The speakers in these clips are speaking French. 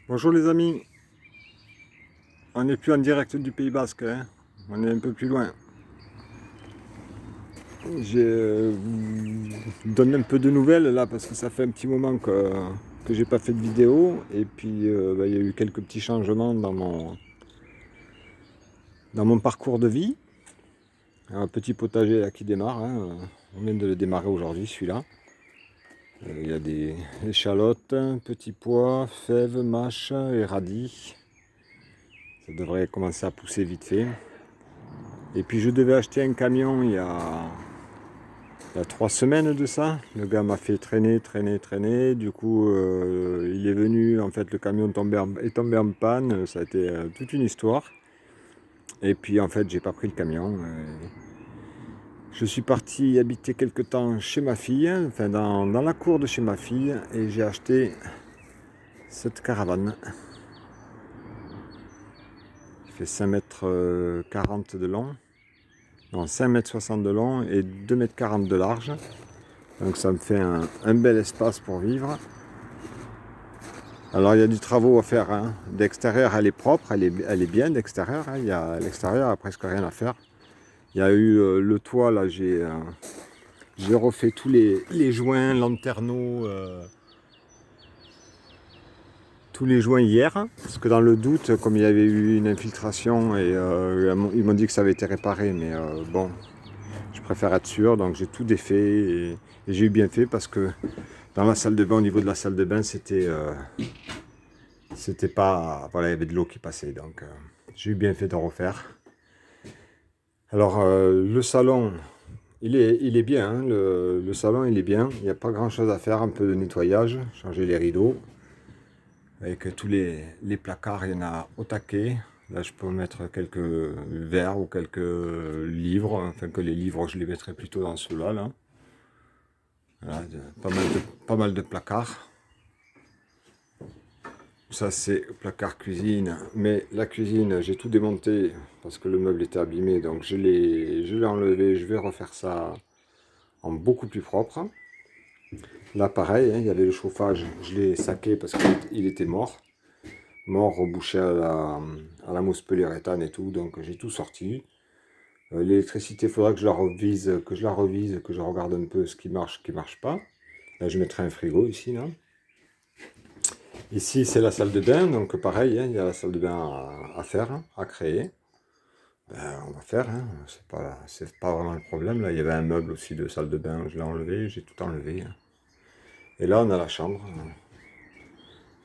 Bonjour les amis, on n'est plus en direct du Pays Basque, hein. On est un peu plus loin. Je vous donne un peu de nouvelles là parce que ça fait un petit moment que j'ai pas fait de vidéo et puis il y a eu quelques petits changements dans mon parcours de vie. Un petit potager là qui démarre, hein. On vient de le démarrer aujourd'hui celui-là. Il y a des échalotes, petits pois, fèves, mâches et radis. Ça devrait commencer à pousser vite fait. Et puis je devais acheter un camion il y a 3 semaines de ça. Le gars m'a fait traîner. Du coup, il est venu. En fait, le camion est tombé en panne. Ça a été toute une histoire. Et puis, en fait, j'ai pas pris le camion. Je suis parti habiter quelque temps chez ma fille, enfin dans la cour de chez ma fille, et j'ai acheté cette caravane. Il fait 5,40 m de long. Non, 5,60 m de long et 2,40 m de large. Donc ça me fait un bel espace pour vivre. Alors il y a du travaux à faire, hein. D'extérieur elle est propre, elle est bien d'extérieur, hein. À l'extérieur il n'y a presque rien à faire. Il y a eu le toit là, j'ai refait tous les joints, lanterneaux, tous les joints hier. Parce que dans le doute, comme il y avait eu une infiltration et ils m'ont dit que ça avait été réparé, mais bon, je préfère être sûr, donc j'ai tout défait et j'ai eu bien fait parce que dans la salle de bain, au niveau de la salle de bain, c'était pas, voilà, il y avait de l'eau qui passait, donc j'ai eu bien fait de refaire. Alors le salon, il est bien, hein, le salon il est bien, il n'y a pas grand chose à faire, un peu de nettoyage, changer les rideaux, avec tous les placards, il y en a au taquet. Là je peux mettre quelques verres ou quelques livres, enfin que les livres je les mettrai plutôt dans ceux-là, là. Voilà, pas mal de placards. Ça c'est placard cuisine, mais la cuisine j'ai tout démonté parce que le meuble était abîmé, donc je l'ai enlevé, je vais refaire ça en beaucoup plus propre. Là pareil, hein, il y avait le chauffage, je l'ai saqué parce qu'il était mort, rebouché à la mousse polyuréthane et tout, donc j'ai tout sorti. L'électricité, il faudra que je la revise, que je regarde un peu ce qui marche pas. Là je mettrai un frigo ici là. Ici, c'est la salle de bain, donc pareil, hein, il y a la salle de bain à faire, à créer. Ben, on va faire, hein, c'est pas vraiment le problème. Là, il y avait un meuble aussi de salle de bain, je l'ai enlevé, j'ai tout enlevé, hein. Et là, on a la chambre,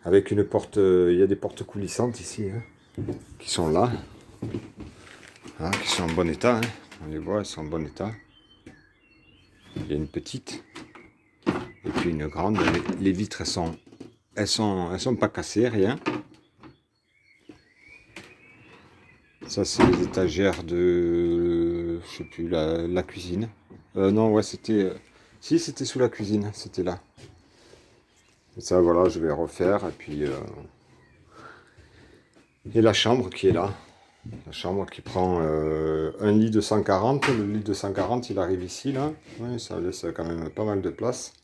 avec une porte, il y a des portes coulissantes ici, hein, qui sont là, hein, qui sont en bon état, hein. On les voit, elles sont en bon état. Il y a une petite, et puis une grande. Les vitres, elles sont pas cassées, rien. Ça, c'est les étagères de, je sais plus, la cuisine. Non, ouais, c'était, si, c'était sous la cuisine, c'était là. Et ça, voilà, je vais refaire. Et puis, et la chambre qui est là. La chambre qui prend un lit de 140. Le lit de 140, il arrive ici, là. Ouais, ça laisse quand même pas mal de place.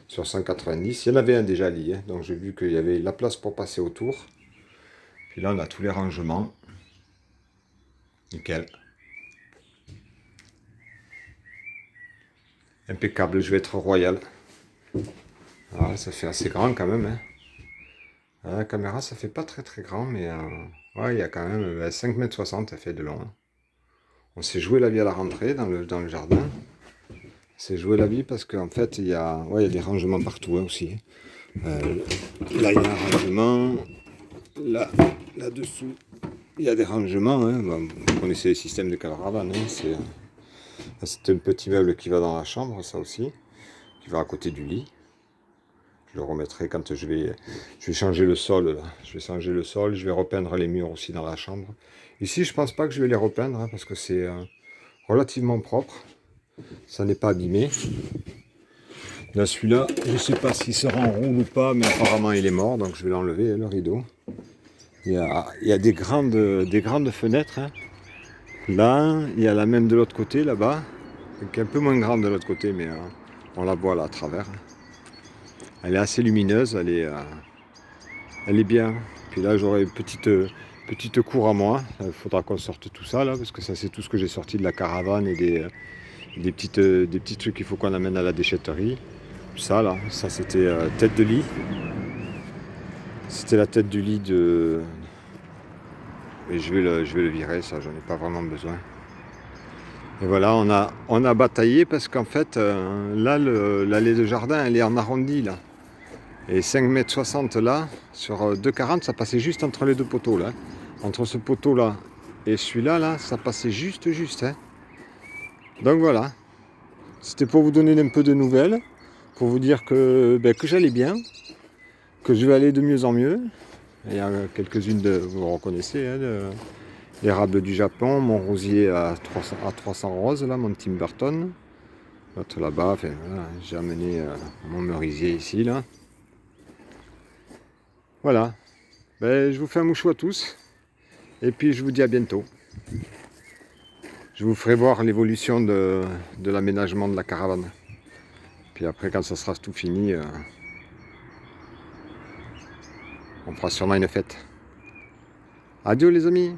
Sur 190. Il y en avait un déjà lit, hein, donc j'ai vu qu'il y avait la place pour passer autour. Puis là, on a tous les rangements. Nickel. Impeccable, je vais être royal. Ah, ça fait assez grand quand même, hein. La caméra, ça fait pas très grand, mais ouais, il y a quand même 5,60 m, ça fait de long, hein. On s'est joué la vie à la rentrée dans le jardin. On s'est joué la vie parce qu'en fait, ouais, il y a des rangements partout, hein, aussi. Là, il y a un rangement. Là-dessous, il y a des rangements, hein. Bon, vous connaissez les systèmes de caravane, hein. C'est un petit meuble qui va dans la chambre, ça aussi, qui va à côté du lit. Je le remettrai quand je vais changer le sol, là. Je vais changer le sol, je vais repeindre les murs aussi dans la chambre. Ici, je pense pas que je vais les repeindre, hein, parce que c'est relativement propre. Ça n'est pas abîmé. Là, celui-là, je sais pas s'il sera en roule ou pas, mais apparemment il est mort, donc je vais l'enlever, le rideau. Il y a des grandes fenêtres, hein. Là, il y a la même de l'autre côté, là-bas, qui est un peu moins grande de l'autre côté, mais on la voit là à travers. Elle est assez lumineuse, elle est bien. Puis là, j'aurai une petite cour à moi. Il faudra qu'on sorte tout ça, là, parce que ça, c'est tout ce que j'ai sorti de la caravane et des petits trucs qu'il faut qu'on amène à la déchetterie. Ça, là, ça, c'était tête de lit. C'était la tête du lit de... Et je vais le virer, ça, j'en ai pas vraiment besoin. Et voilà, on a bataillé parce qu'en fait, là, l'allée de jardin, elle est en arrondi, là. Et 5,60 m là, sur 2,40 m, ça passait juste entre les deux poteaux, là. Entre ce poteau-là et celui-là, là, ça passait juste. Hein. Donc voilà, c'était pour vous donner un peu de nouvelles, pour vous dire que j'allais bien, que je vais aller de mieux en mieux. Il y a quelques-unes vous reconnaissez, hein, l'érable du Japon, mon rosier à 300 roses, là, mon Tim Burton. L'autre là-bas, enfin, voilà, j'ai amené mon merisier ici, là. Voilà, je vous fais un mouchou à tous, et puis je vous dis à bientôt. Je vous ferai voir l'évolution de l'aménagement de la caravane. Puis après, quand ça sera tout fini, on fera sûrement une fête. Adieu les amis!